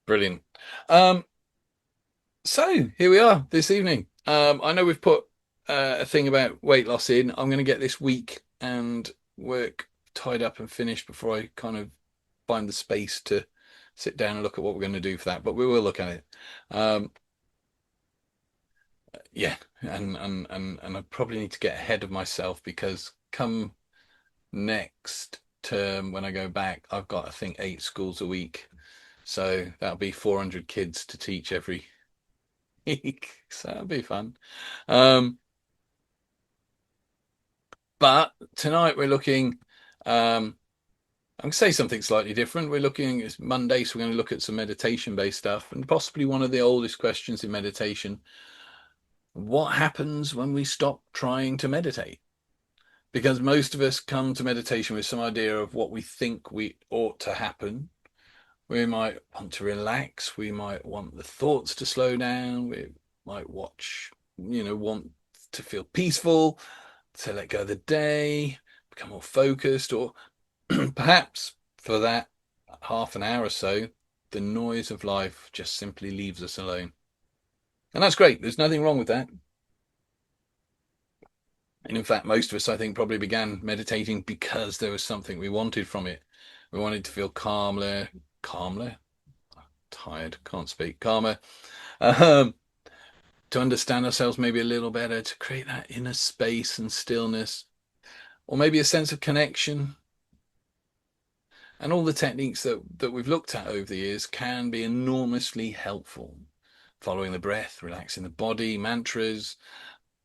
Brilliant. Um, so here we are this evening. I know we've put a thing about weight loss in. I'm going to get this week and work tied up and finished before I kind of find the space to sit down and look at what we're going to do for that. But we will look at it. Um, yeah, and I probably need to get ahead of myself because come next term when I go back, I've got I think 8 schools a week. So that'll be 400 kids to teach every week. So that'll be fun. Um, but tonight we're looking, I'm going to say something slightly different. We're looking, it's Monday, so we're going to look at some meditation-based stuff and possibly one of the oldest questions in meditation. What happens when we stop trying to meditate? Because most of us come to meditation with some idea of what we think we ought to happen. We might want to relax. We might want the thoughts to slow down. We might want to feel peaceful, to let go of the day, become more focused, or perhaps for that half an hour or so, the noise of life just simply leaves us alone. And that's great. There's nothing wrong with that. And in fact, most of us, I think, probably began meditating because there was something we wanted from it. We wanted to feel calmer, tired, can't speak, calmer, um, to understand ourselves maybe a little better, to create that inner space and stillness, or maybe a sense of connection. And all the techniques that we've looked at over the years can be enormously helpful. Following the breath, relaxing the body, mantras,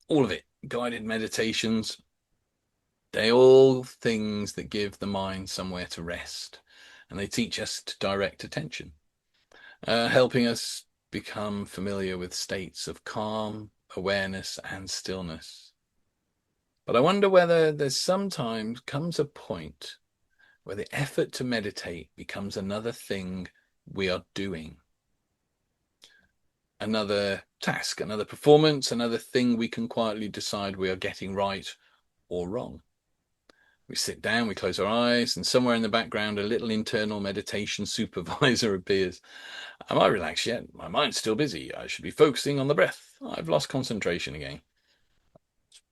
all of it, guided meditations. They all things that give the mind somewhere to rest. And they teach us to direct attention, helping us become familiar with states of calm, awareness, and stillness. But I wonder whether there's sometimes comes a point where the effort to meditate becomes another thing we are doing, another task, another performance, another thing we can quietly decide we are getting right or wrong. We sit down, we close our eyes, and somewhere in the background, a little internal meditation supervisor appears. Am I relaxed yet? My mind's still busy. I should be focusing on the breath. I've lost concentration again,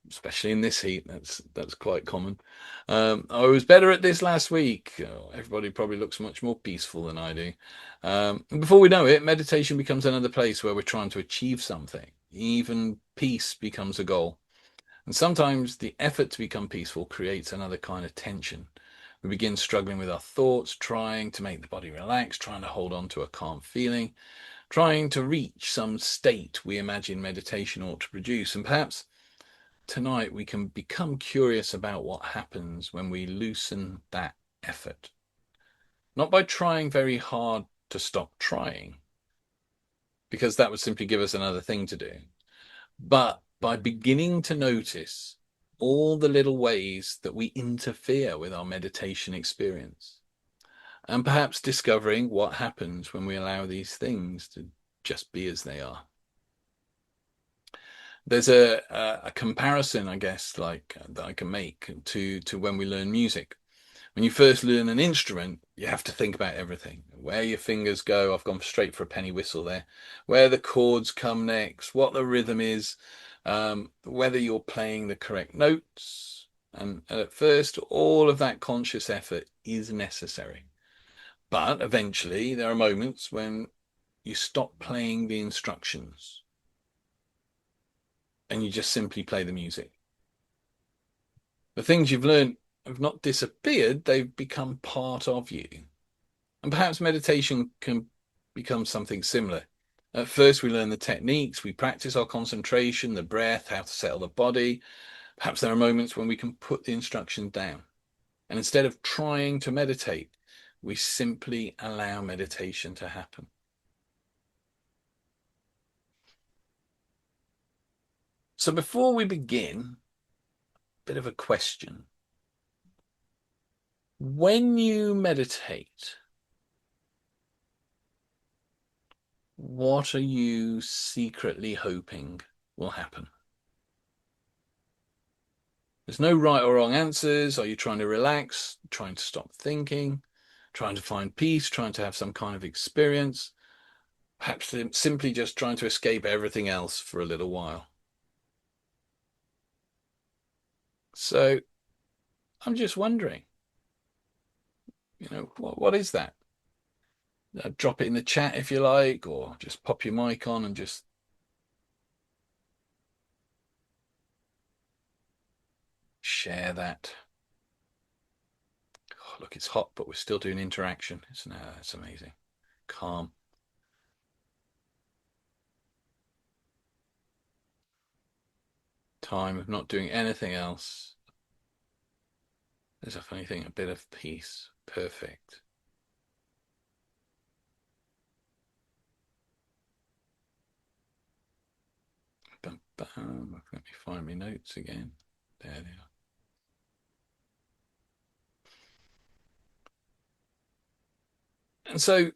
especially in this heat. That's quite common. I was better at this last week. Everybody probably looks much more peaceful than I do. And before we know it, meditation becomes another place where we're trying to achieve something. Even peace becomes a goal. And sometimes the effort to become peaceful creates another kind of tension. We begin struggling with our thoughts, trying to make the body relax, trying to hold on to a calm feeling, trying to reach some state we imagine meditation ought to produce. And perhaps tonight we can become curious about what happens when we loosen that effort. Not by trying very hard to stop trying, because that would simply give us another thing to do, but by beginning to notice all the little ways that we interfere with our meditation experience, and perhaps discovering what happens when we allow these things to just be as they are. There's a comparison, I guess, like that I can make to when we learn music. When you first learn an instrument, you have to think about everything. Where your fingers go, I've gone straight for a penny whistle there. Where the chords come next, what the rhythm is, whether you're playing the correct notes. And at first, all of that conscious effort is necessary. But eventually, there are moments when you stop playing the instructions and you just simply play the music. The things you've learned have not disappeared, they've become part of you. And perhaps meditation can become something similar. At first, we learn the techniques, we practice our concentration, the breath, how to settle the body. Perhaps there are moments when we can put the instructions down. And instead of trying to meditate, we simply allow meditation to happen. So before we begin, a bit of a question. When you meditate, what are you secretly hoping will happen? There's no right or wrong answers. Are you trying to relax, trying to stop thinking, trying to find peace, trying to have some kind of experience? Perhaps simply just trying to escape everything else for a little while. So I'm just wondering, what is that? Drop it in the chat if you like, or just pop your mic on and just share that. Oh, look, it's hot, but we're still doing interaction. It's amazing. Calm. Time of not doing anything else. There's a funny thing, a bit of peace. Perfect. Bum, bum. Let me find my notes again. There they are. And so,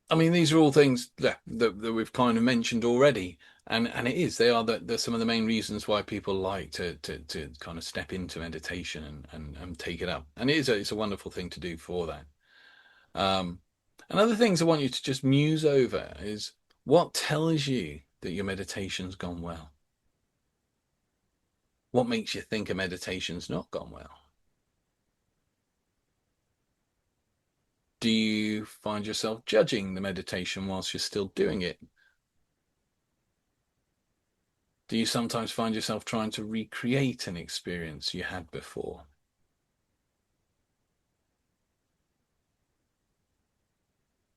I mean, these are all things that we've kind of mentioned already, and it is they are some of the main reasons why people like to kind of step into meditation and take it up. And it's a wonderful thing to do for that. And other things I want you to just muse over is what tells you that your meditation's gone well. What makes you think a meditation's not gone well? Do you find yourself judging the meditation whilst you're still doing it? Do you sometimes find yourself trying to recreate an experience you had before?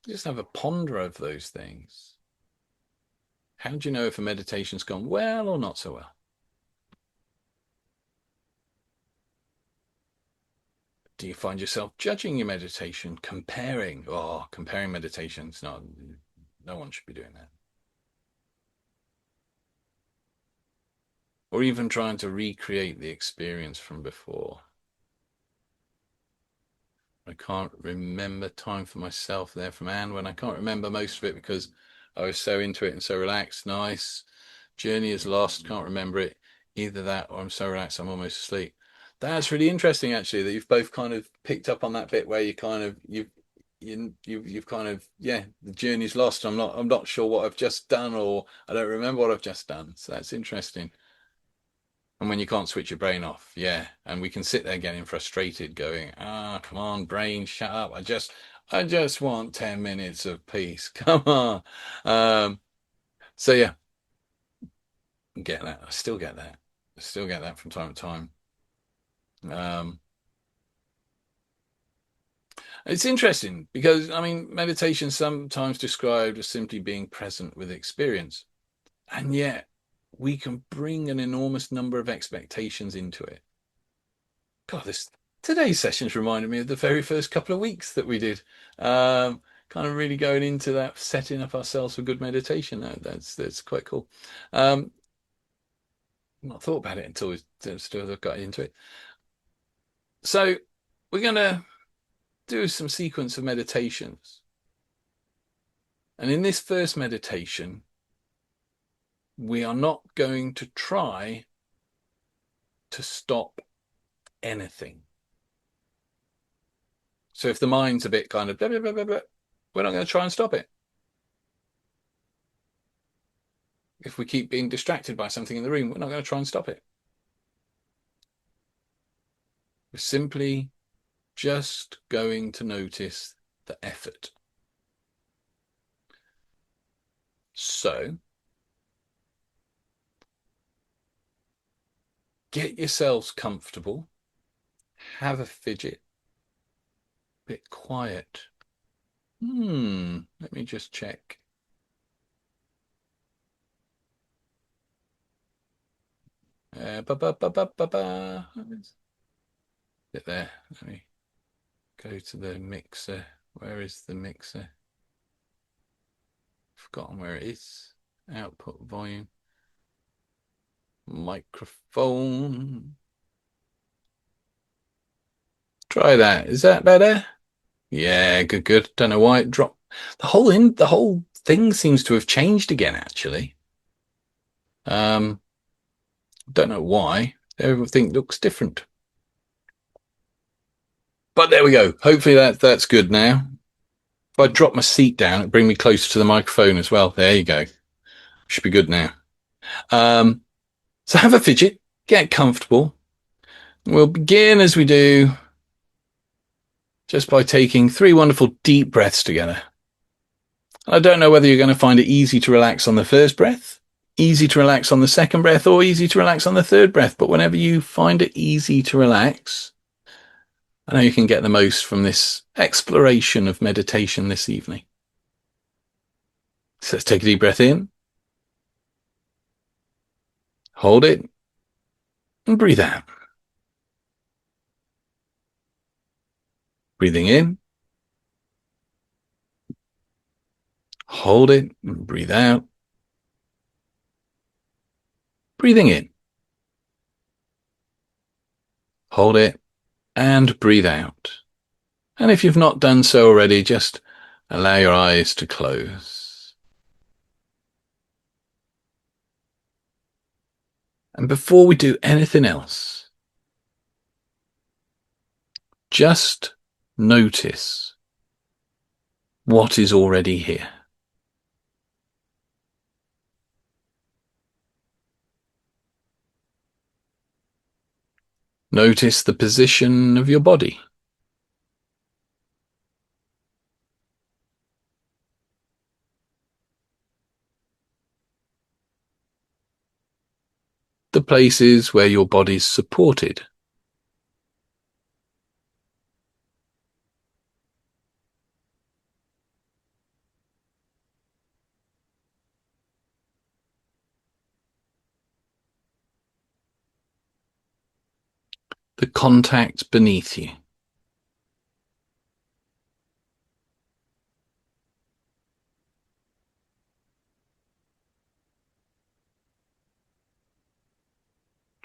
Just have a ponder of those things. How do you know if a meditation's gone well or not so well? Do you find yourself judging your meditation, comparing? Oh, comparing meditations. No one should be doing that. Or even trying to recreate the experience from before. I can't remember time for myself there from Anne when I can't remember most of it because I was so into it and so relaxed. Nice. Journey is lost. Can't remember it. Either that or I'm so relaxed I'm almost asleep. That's really interesting actually that you've both kind of picked up on that bit where you kind of you've kind of the journey's lost. I'm not sure what I've just done or I don't remember what I've just done. So that's interesting. And when you can't switch your brain off, yeah. And we can sit there getting frustrated, going, come on, brain, shut up. I just want 10 minutes of peace. Come on. So yeah, get that. I still get that. I still get that from time to time. Um, it's interesting because I mean, meditation sometimes described as simply being present with experience. And yet we can bring an enormous number of expectations into it. God, today's sessions reminded me of the very first couple of weeks that we did. Kind of really going into that, setting up ourselves for good meditation. That's quite cool. Um, not thought about it until we got into it. So we're going to do some sequence of meditations. And in this first meditation, we are not going to try to stop anything. So if the mind's a bit kind of blah, blah, blah, blah, blah, we're not going to try and stop it. If we keep being distracted by something in the room, we're not going to try and stop it. We're simply just going to notice the effort. So get yourselves comfortable, have a fidget, bit quiet. Let me just check. Ba ba ba ba ba ba. Bit there. Let me go to the mixer. Where is the mixer? Forgotten where it is. Output volume. Microphone. Try that. Is that better? Yeah, good. Don't know why it dropped. The whole thing seems to have changed again, actually. Don't know why. Everything looks different. But there we go. Hopefully that's good now. I drop my seat down, it'll bring me closer to the microphone as well. There you go. Should be good now. So have a fidget, get comfortable. We'll begin as we do just by taking 3 wonderful deep breaths together. I don't know whether you're going to find it easy to relax on the first breath, easy to relax on the second breath, or easy to relax on the third breath. But whenever you find it easy to relax, I know you can get the most from this exploration of meditation this evening. So let's take a deep breath in, hold it, and breathe out. Breathing in, hold it, and breathe out. Breathing in, hold it, and breathe out. And if you've not done so already, just allow your eyes to close. And before we do anything else, just notice what is already here. Notice the position of your body. The places where your body's supported. The contact beneath you.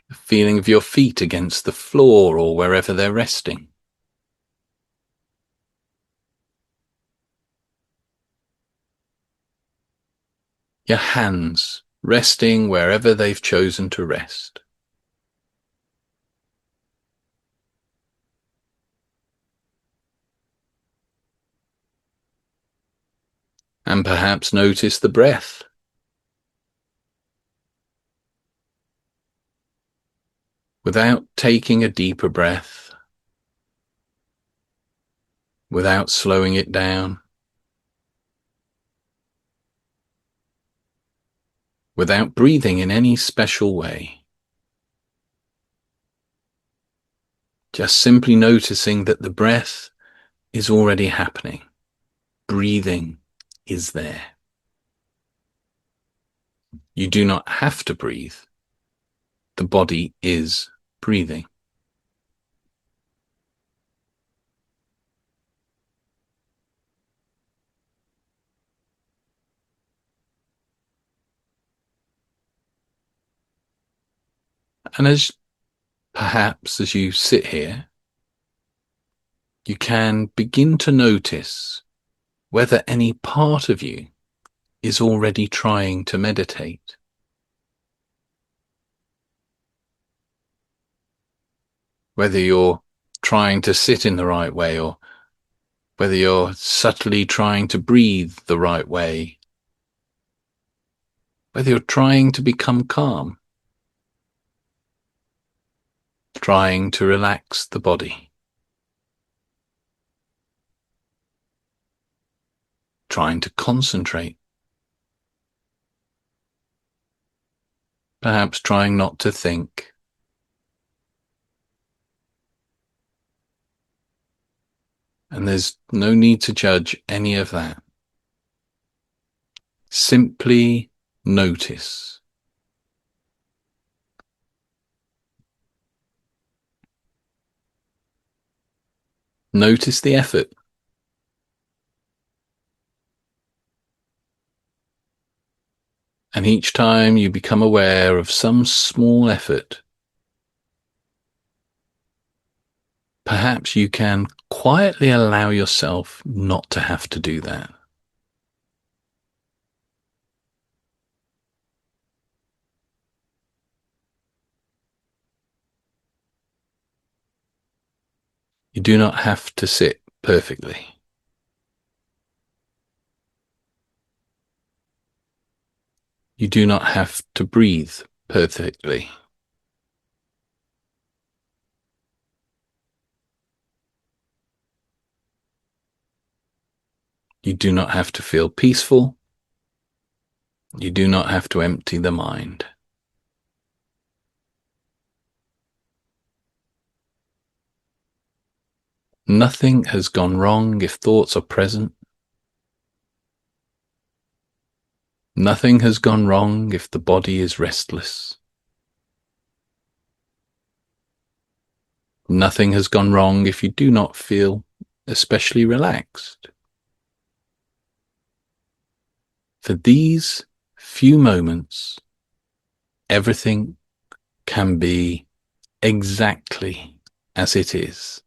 The feeling of your feet against the floor or wherever they're resting. Your hands resting wherever they've chosen to rest. And perhaps notice the breath. Without taking a deeper breath, without slowing it down, without breathing in any special way. Just simply noticing that the breath is already happening. Breathing is there. You do not have to breathe. The body is breathing. And perhaps as you sit here, you can begin to notice whether any part of you is already trying to meditate. Whether you're trying to sit in the right way, or whether you're subtly trying to breathe the right way, whether you're trying to become calm, trying to relax the body, trying to concentrate, perhaps trying not to think. And there's no need to judge any of that. Simply notice. Notice the effort. And each time you become aware of some small effort, perhaps you can quietly allow yourself not to have to do that. You do not have to sit perfectly. You do not have to breathe perfectly. You do not have to feel peaceful. You do not have to empty the mind. Nothing has gone wrong if thoughts are present. Nothing has gone wrong if the body is restless. Nothing has gone wrong if you do not feel especially relaxed. For these few moments, everything can be exactly as it is.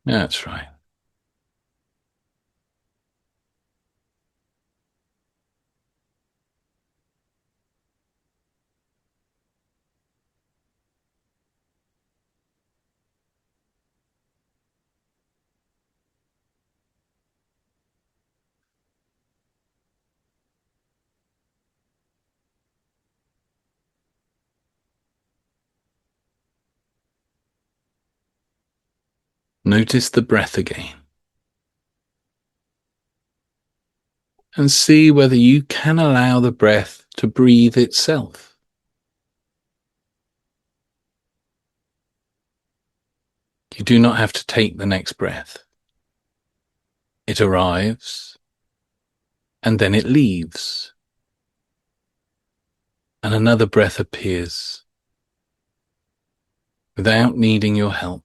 That's right. Notice the breath again and see whether you can allow the breath to breathe itself. You do not have to take the next breath. It arrives and then it leaves, and another breath appears without needing your help.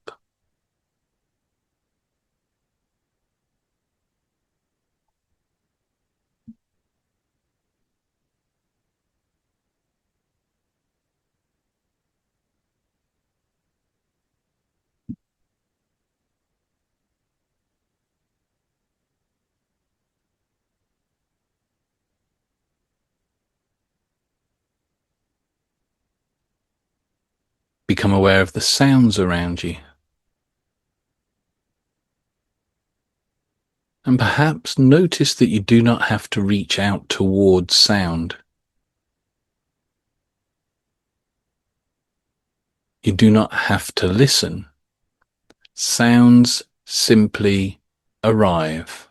Become aware of the sounds around you, and perhaps notice that you do not have to reach out towards sound. You do not have to listen. Sounds simply arrive.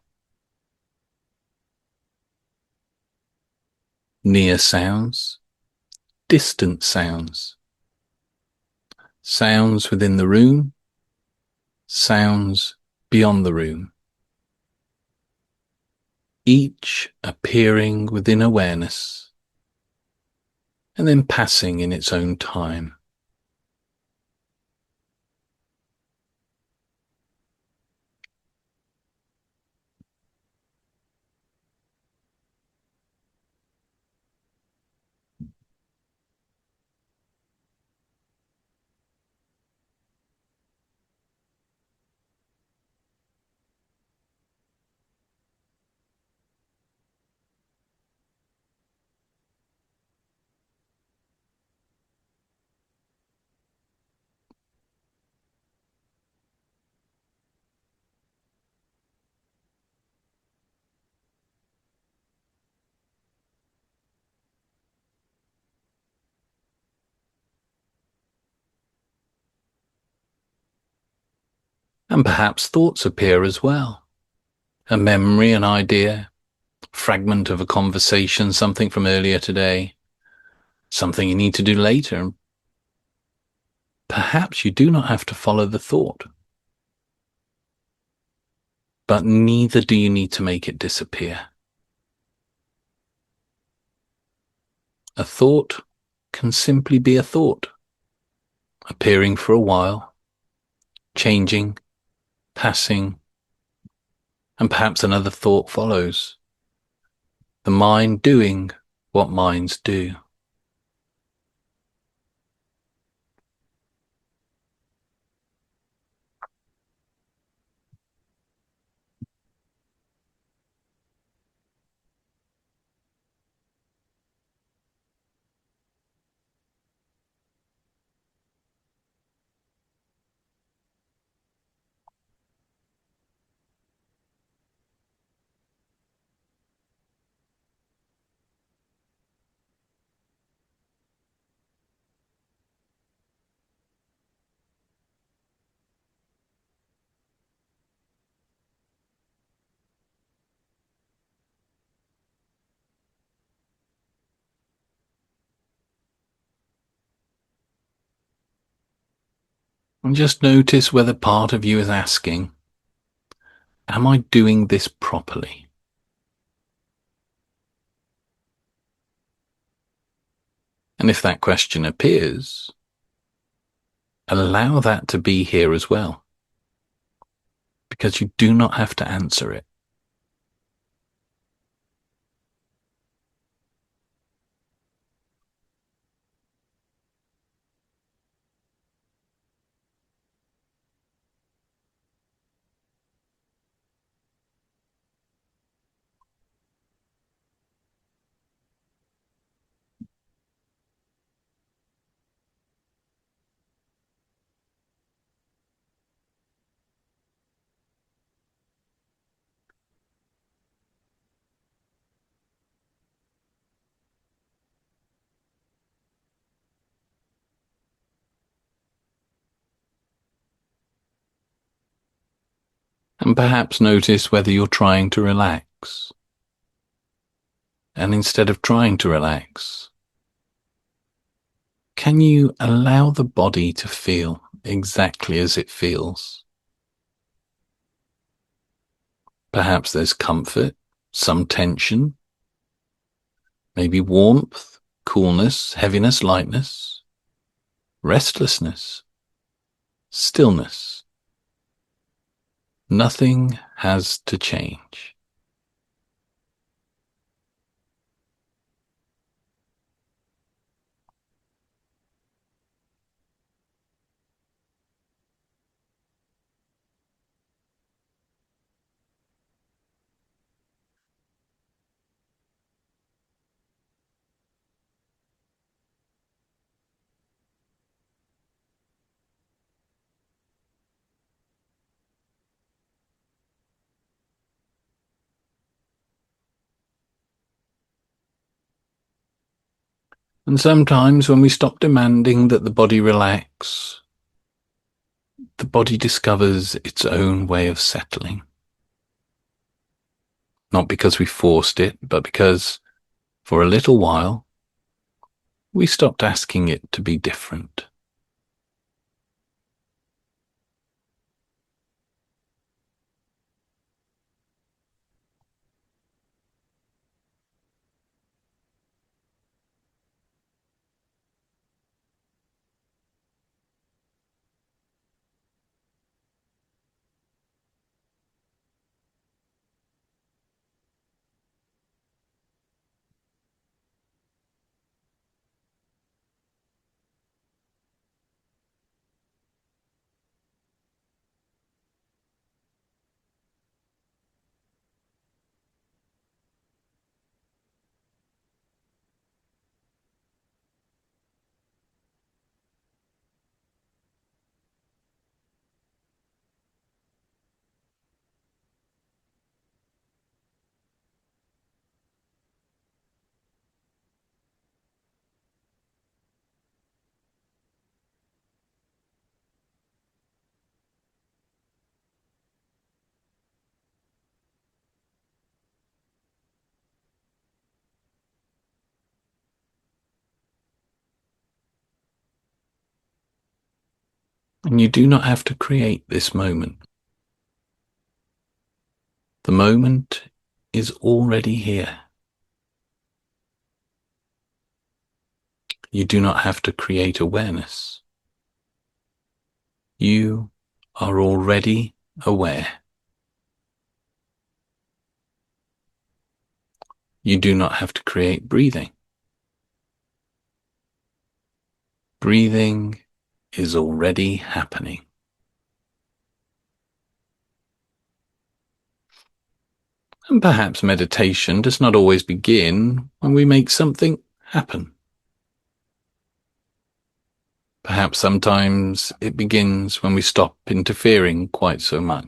Near sounds, distant sounds, sounds within the room, sounds beyond the room, each appearing within awareness and then passing in its own time. And perhaps thoughts appear as well. A memory, an idea, fragment of a conversation, something from earlier today, something you need to do later. Perhaps you do not have to follow the thought, but neither do you need to make it disappear. A thought can simply be a thought, appearing for a while, changing, passing, and perhaps another thought follows. The mind doing what minds do. And just notice whether part of you is asking, am I doing this properly? And if that question appears, allow that to be here as well, because you do not have to answer it. And perhaps notice whether you're trying to relax. And instead of trying to relax, can you allow the body to feel exactly as it feels? Perhaps there's comfort, some tension, maybe warmth, coolness, heaviness, lightness, restlessness, stillness. Nothing has to change. And sometimes when we stop demanding that the body relax, the body discovers its own way of settling. Not because we forced it, but because for a little while, we stopped asking it to be different. And you do not have to create this moment. The moment is already here. You do not have to create awareness. You are already aware. You do not have to create breathing. Breathing is already happening. And perhaps meditation does not always begin when we make something happen. Perhaps sometimes it begins when we stop interfering quite so much.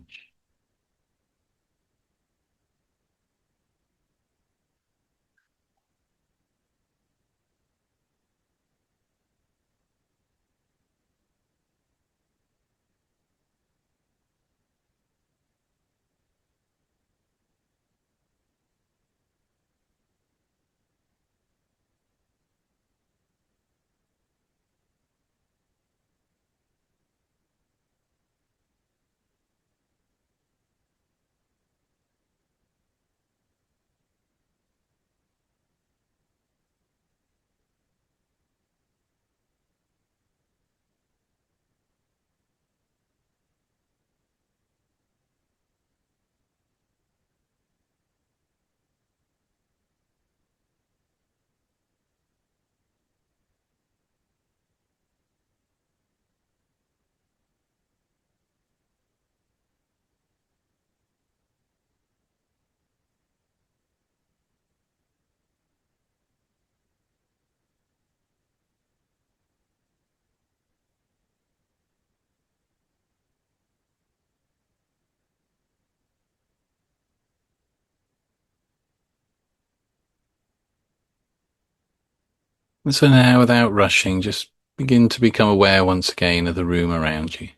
And so now, without rushing, just begin to become aware once again of the room around you.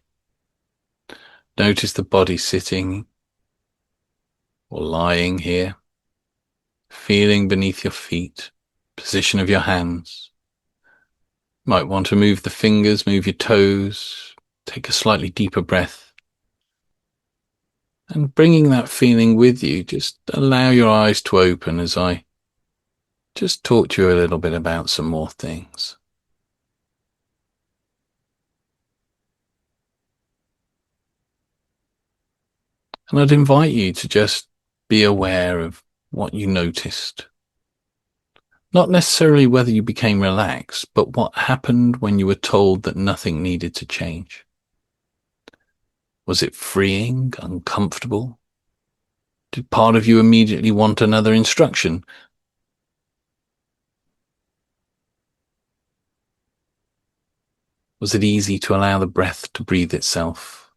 Notice the body sitting or lying here, feeling beneath your feet, position of your hands. You might want to move the fingers, move your toes, take a slightly deeper breath. And bringing that feeling with you, just allow your eyes to open as I just talk to you a little bit about some more things. And I'd invite you to just be aware of what you noticed. Not necessarily whether you became relaxed, but what happened when you were told that nothing needed to change. Was it freeing, uncomfortable? Did part of you immediately want another instruction? Was it easy to allow the breath to breathe itself?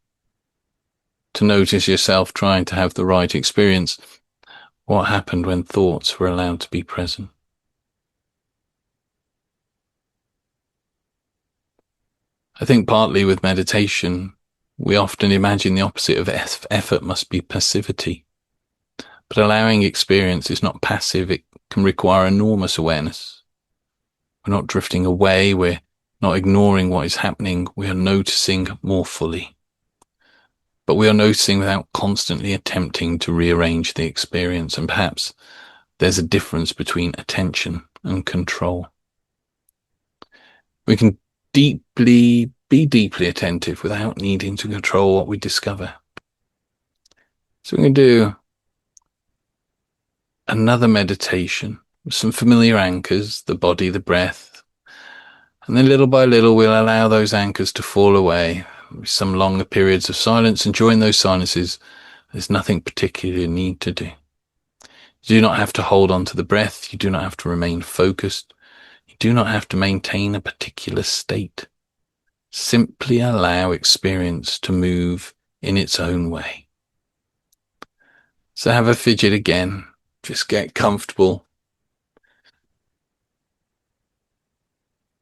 To notice yourself trying to have the right experience? What happened when thoughts were allowed to be present? I think partly with meditation, we often imagine the opposite of effort must be passivity. But allowing experience is not passive. It can require enormous awareness. We're not drifting away. We're not ignoring what is happening. We are noticing more fully. But we are noticing without constantly attempting to rearrange the experience. And perhaps there's a difference between attention and control. We can be deeply attentive without needing to control what we discover. So we're going to do another meditation with some familiar anchors, the body, the breath. And then little by little, we'll allow those anchors to fall away with some longer periods of silence. And during those silences, there's nothing particular you need to do. You do not have to hold on to the breath. You do not have to remain focused. You do not have to maintain a particular state. Simply allow experience to move in its own way. So have a fidget again. Just get comfortable.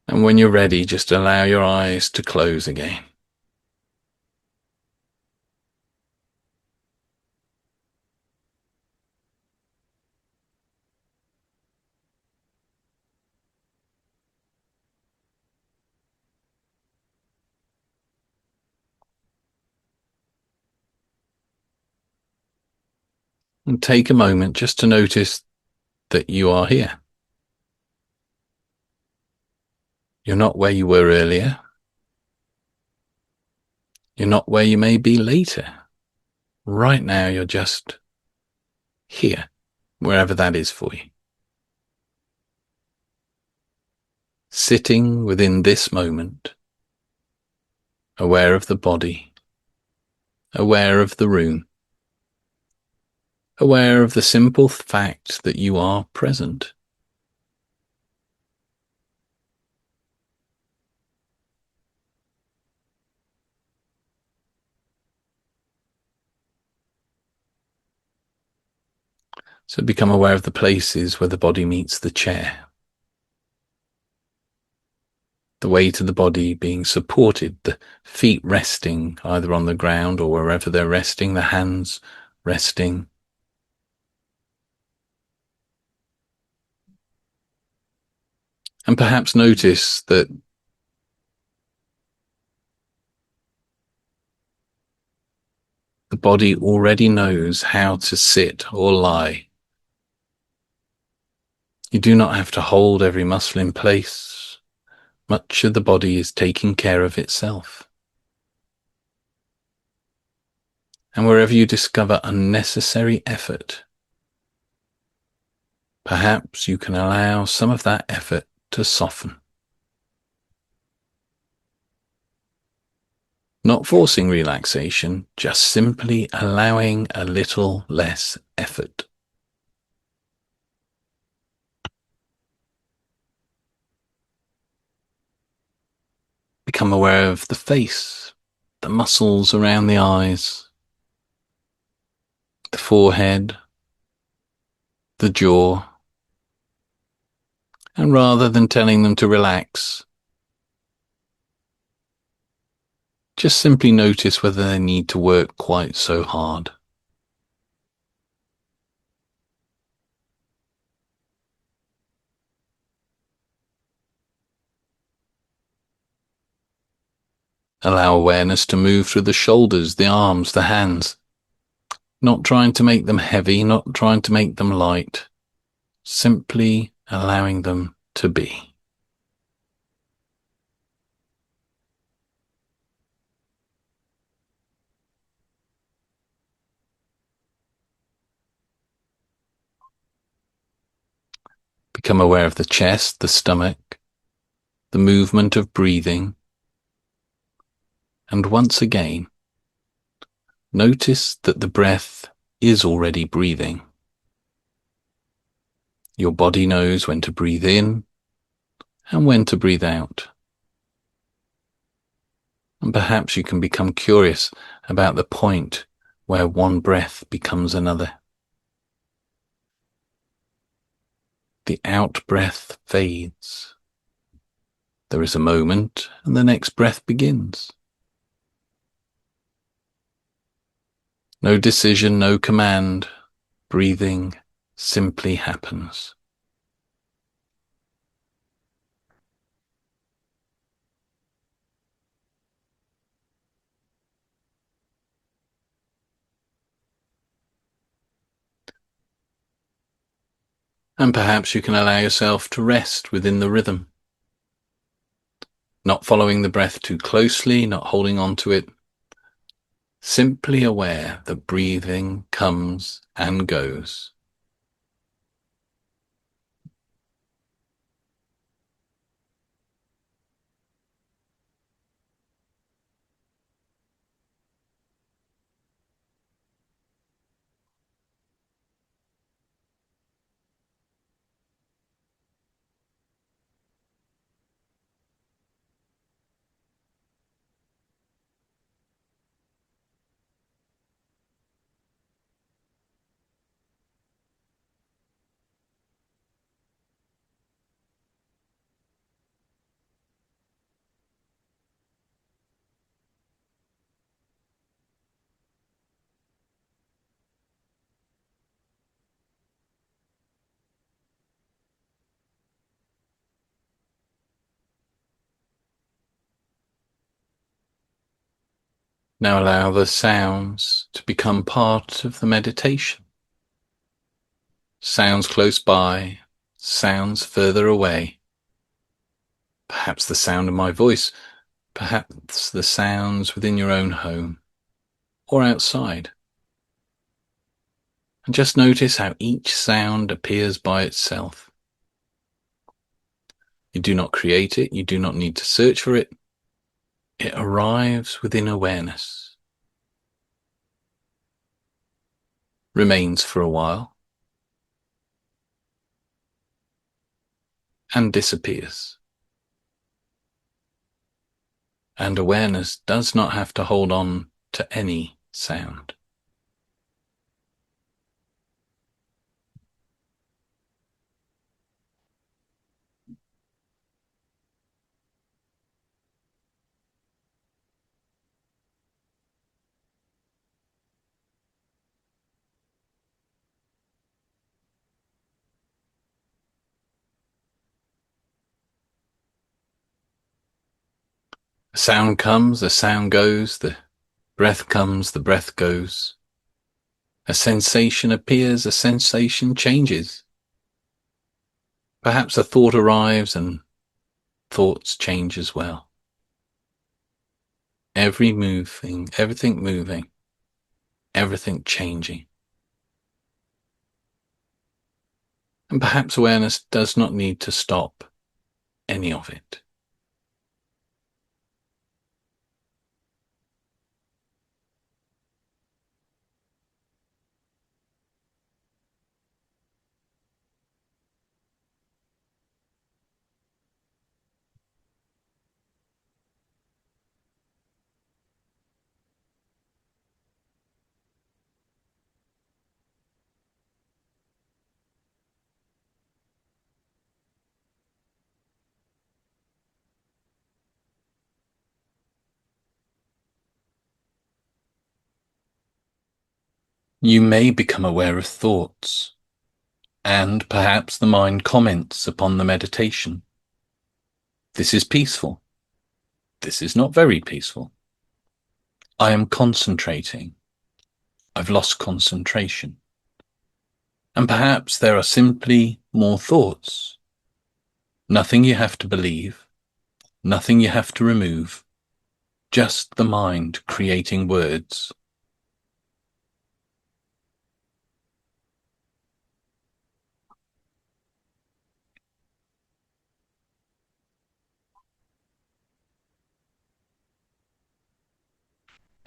And when you're ready, just allow your eyes to close again. And take a moment just to notice that you are here. You're not where you were earlier. You're not where you may be later. Right now, you're just here, wherever that is for you. Sitting within this moment, aware of the body, aware of the room, aware of the simple fact that you are present. So become aware of the places where the body meets the chair. The weight of the body being supported, the feet resting either on the ground or wherever they're resting, the hands resting. And perhaps notice that the body already knows how to sit or lie. You do not have to hold every muscle in place. Much of the body is taking care of itself. And wherever you discover unnecessary effort, perhaps you can allow some of that effort to soften. Not forcing relaxation, just simply allowing a little less effort. Become aware of the face, the muscles around the eyes, the forehead, the jaw. And rather than telling them to relax, just simply notice whether they need to work quite so hard. Allow awareness to move through the shoulders, the arms, the hands. Not trying to make them heavy, not trying to make them light. Simply allowing them to be. Become aware of the chest, the stomach, the movement of breathing. And once again, notice that the breath is already breathing. Your body knows when to breathe in and when to breathe out. And perhaps you can become curious about the point where one breath becomes another. The out breath fades. There is a moment and the next breath begins. No decision, no command. Breathing simply happens. And perhaps you can allow yourself to rest within the rhythm. Not following the breath too closely, not holding on to it. Simply aware that breathing comes and goes. Now allow the sounds to become part of the meditation. Sounds close by, sounds further away. Perhaps the sound of my voice, perhaps the sounds within your own home or outside. And just notice how each sound appears by itself. You do not create it. You do not need to search for it. It arrives within awareness, remains for a while, and disappears. And awareness does not have to hold on to any sound. The sound comes, the sound goes, the breath comes, the breath goes. A sensation appears, a sensation changes. Perhaps a thought arrives and thoughts change as well. Everything moving, everything changing. And perhaps awareness does not need to stop any of it. You may become aware of thoughts, and perhaps the mind comments upon the meditation. This is peaceful. This is not very peaceful. I am concentrating. I've lost concentration. And perhaps there are simply more thoughts. Nothing you have to believe, nothing you have to remove, just the mind creating words.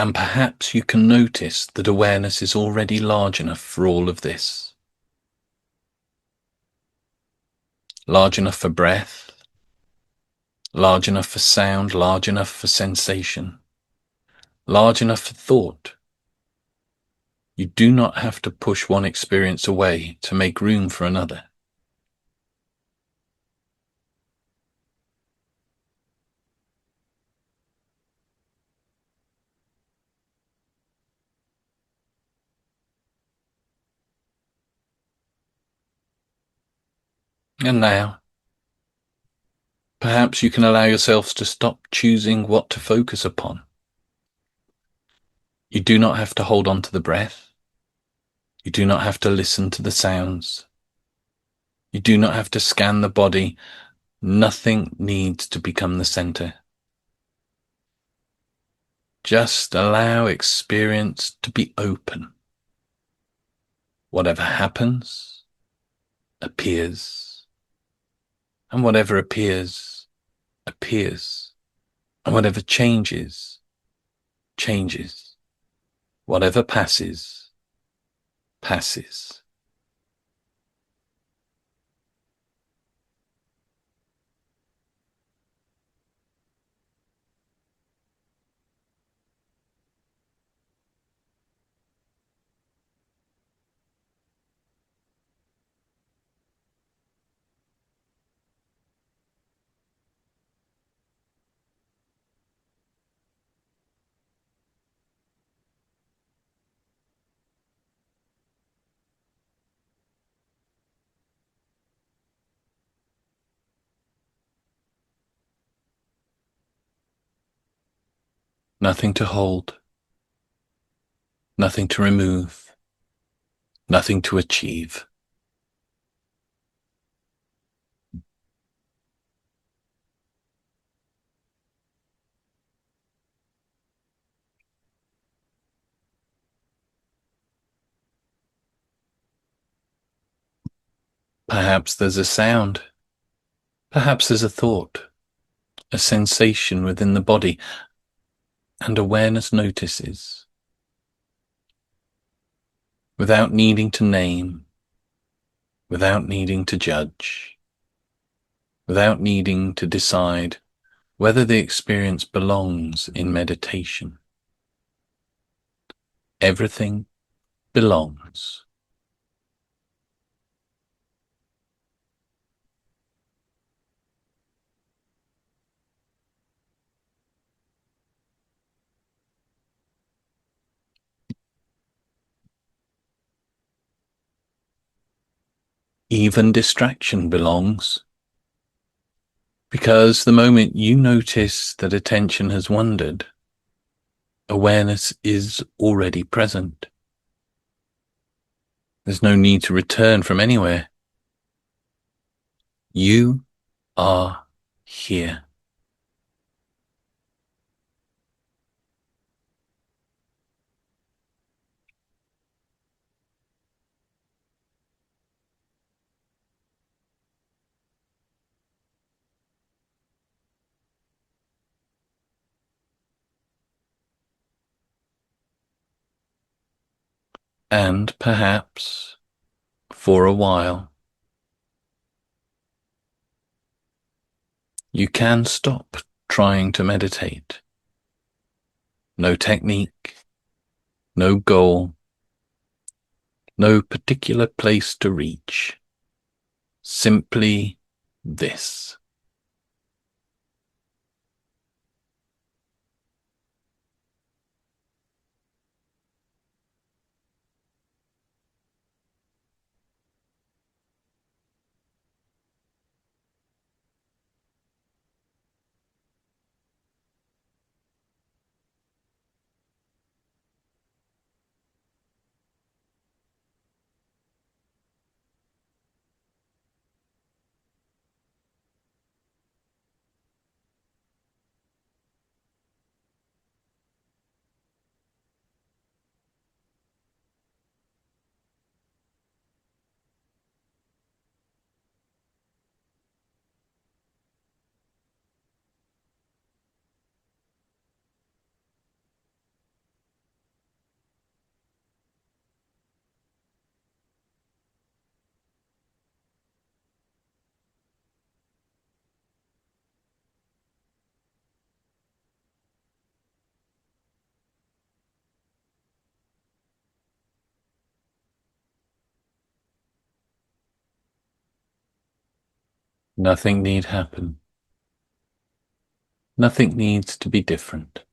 And perhaps you can notice that awareness is already large enough for all of this. Large enough for breath, large enough for sound, large enough for sensation, large enough for thought. You do not have to push one experience away to make room for another. And now, perhaps you can allow yourselves to stop choosing what to focus upon. You do not have to hold on to the breath. You do not have to listen to the sounds. You do not have to scan the body. Nothing needs to become the center. Just allow experience to be open. Whatever happens, appears. And whatever appears, appears. And whatever changes, changes. Whatever passes, passes. Nothing to hold, nothing to remove, nothing to achieve. Perhaps there's a sound. Perhaps there's a thought, a sensation within the body, and awareness notices, without needing to name, without needing to judge, without needing to decide whether the experience belongs in meditation. Everything belongs. Even distraction belongs. Because the moment you notice that attention has wandered, awareness is already present. There's no need to return from anywhere. You are here. And perhaps, for a while, you can stop trying to meditate. No technique, no goal, no particular place to reach. Simply this. Nothing need happen. Nothing needs to be different.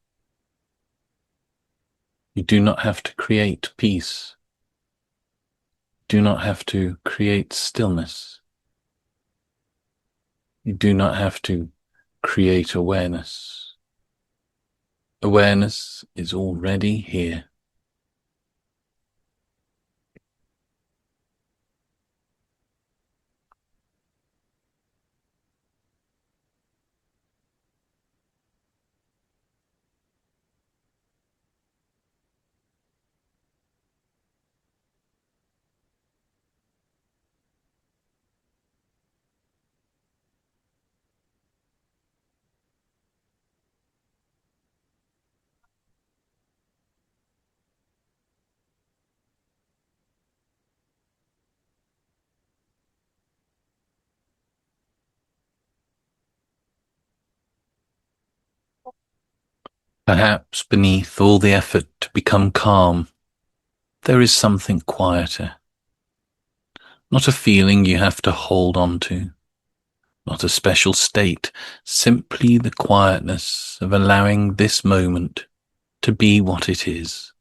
You do not have to create peace. Do not have to create stillness. You do not have to create awareness. Awareness is already here. Perhaps beneath all the effort to become calm, there is something quieter. Not a feeling you have to hold on to. Not a special state, simply the quietness of allowing this moment to be what it is.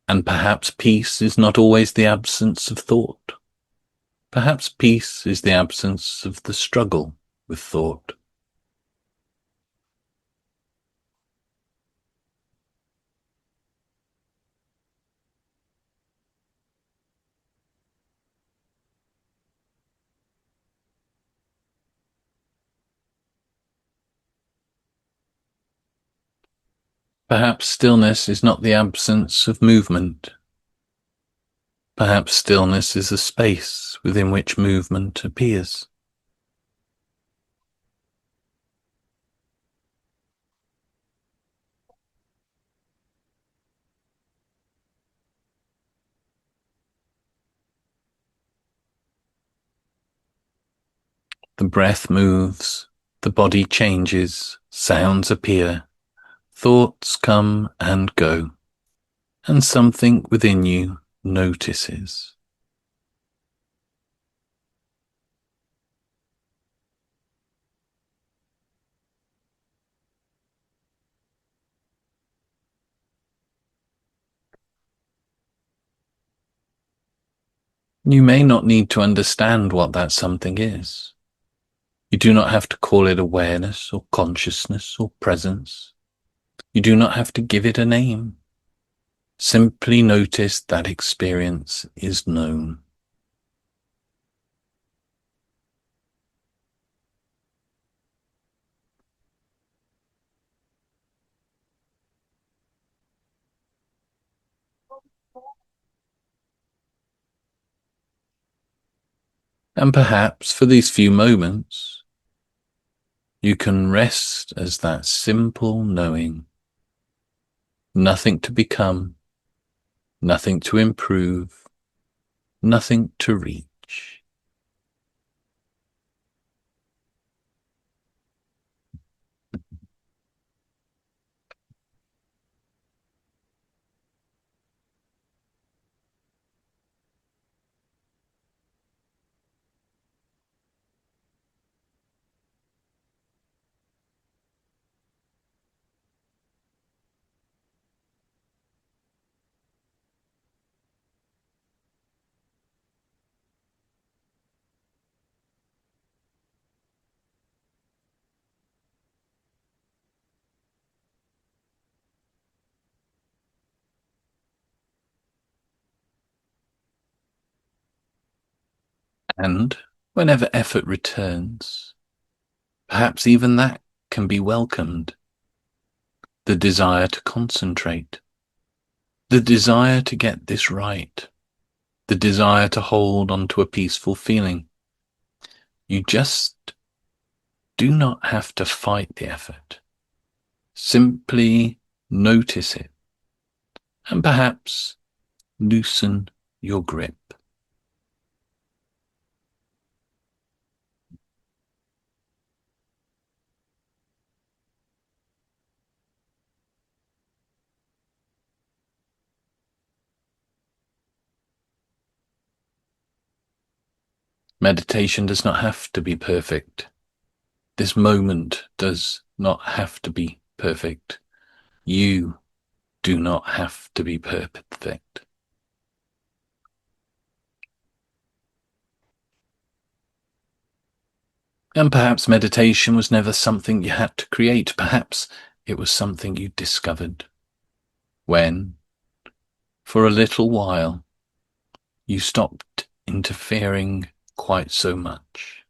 And perhaps peace is not always the absence of thought. Perhaps peace is the absence of the struggle with thought. Perhaps stillness is not the absence of movement. Perhaps stillness is a space within which movement appears. The breath moves, the body changes, sounds appear, thoughts come and go, and something within you notices. You may not need to understand what that something is. You do not have to call it awareness or consciousness or presence. You do not have to give it a name. Simply notice that experience is known. And perhaps for these few moments, you can rest as that simple knowing. Nothing to become, nothing to improve, nothing to reach. And whenever effort returns, perhaps even that can be welcomed. The desire to concentrate, the desire to get this right, the desire to hold onto a peaceful feeling. You just do not have to fight the effort. Simply notice it and perhaps loosen your grip. Meditation does not have to be perfect. This moment does not have to be perfect. You do not have to be perfect. And perhaps meditation was never something you had to create. Perhaps it was something you discovered when, for a little while, you stopped interfering quite so much.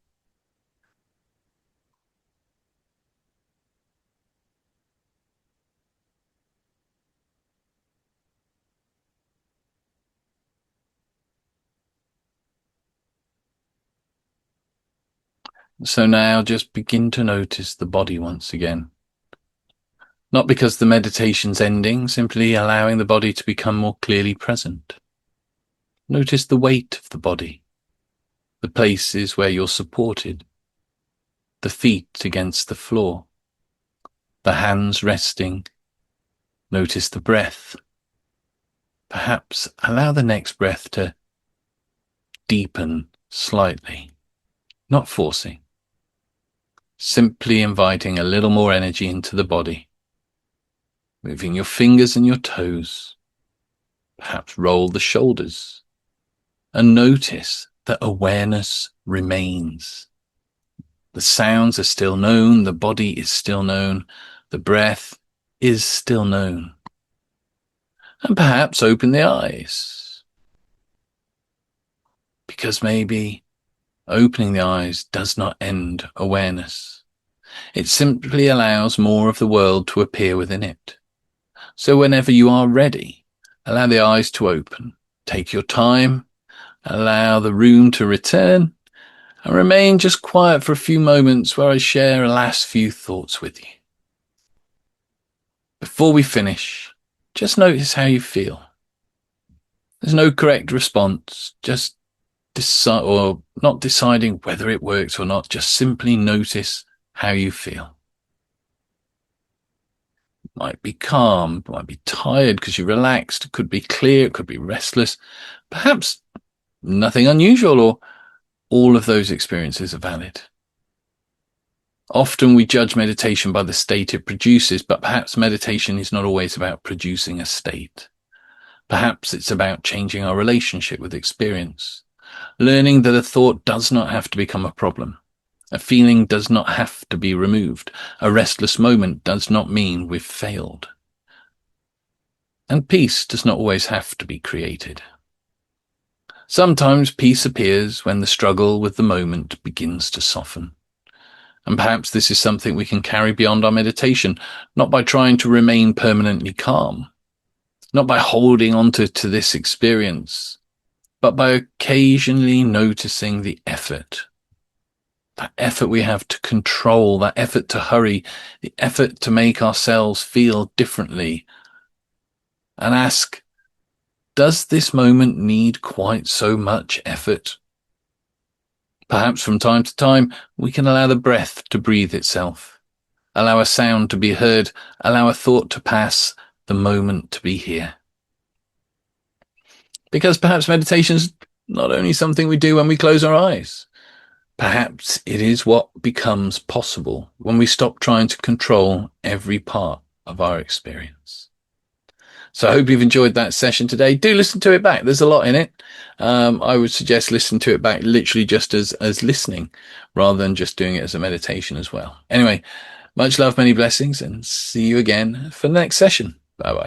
So now just begin to notice the body once again. Not because the meditation's ending, simply allowing the body to become more clearly present. Notice the weight of the body, the places where you're supported, the feet against the floor, the hands resting. Notice the breath. Perhaps allow the next breath to deepen slightly, not forcing, simply inviting a little more energy into the body. Moving your fingers and your toes, perhaps roll the shoulders, and notice that awareness remains. The sounds are still known, the body is still known, the breath is still known. And perhaps open the eyes, because maybe opening the eyes does not end awareness. It simply allows more of the world to appear within it. So whenever you are ready, allow the eyes to open. Take your time, allow the room to return, and remain just quiet for a few moments where I share a last few thoughts with you. Before we finish, just notice how you feel. There's no correct response, just decide, or not deciding whether it works or not, just simply notice how you feel. It might be calm, it might be tired because you're relaxed, it could be clear, it could be restless, perhaps nothing unusual, or all of those experiences are valid. Often we judge meditation by the state it produces, but perhaps meditation is not always about producing a state. Perhaps it's about changing our relationship with experience, learning that a thought does not have to become a problem. A feeling does not have to be removed. A restless moment does not mean we've failed. And peace does not always have to be created. Sometimes peace appears when the struggle with the moment begins to soften. And perhaps this is something we can carry beyond our meditation, not by trying to remain permanently calm, not by holding on to this experience, but by occasionally noticing the effort. That effort we have to control, that effort to hurry, the effort to make ourselves feel differently. And ask, does this moment need quite so much effort? Perhaps from time to time, we can allow the breath to breathe itself, allow a sound to be heard, allow a thought to pass, the moment to be here. Because perhaps meditation is not only something we do when we close our eyes. Perhaps it is what becomes possible when we stop trying to control every part of our experience. So I hope you've enjoyed that session today. Do listen to it back. There's a lot in it. I would suggest listen to it back literally just as listening rather than just doing it as a meditation as well. Anyway, much love, many blessings, and see you again for the next session. Bye-bye.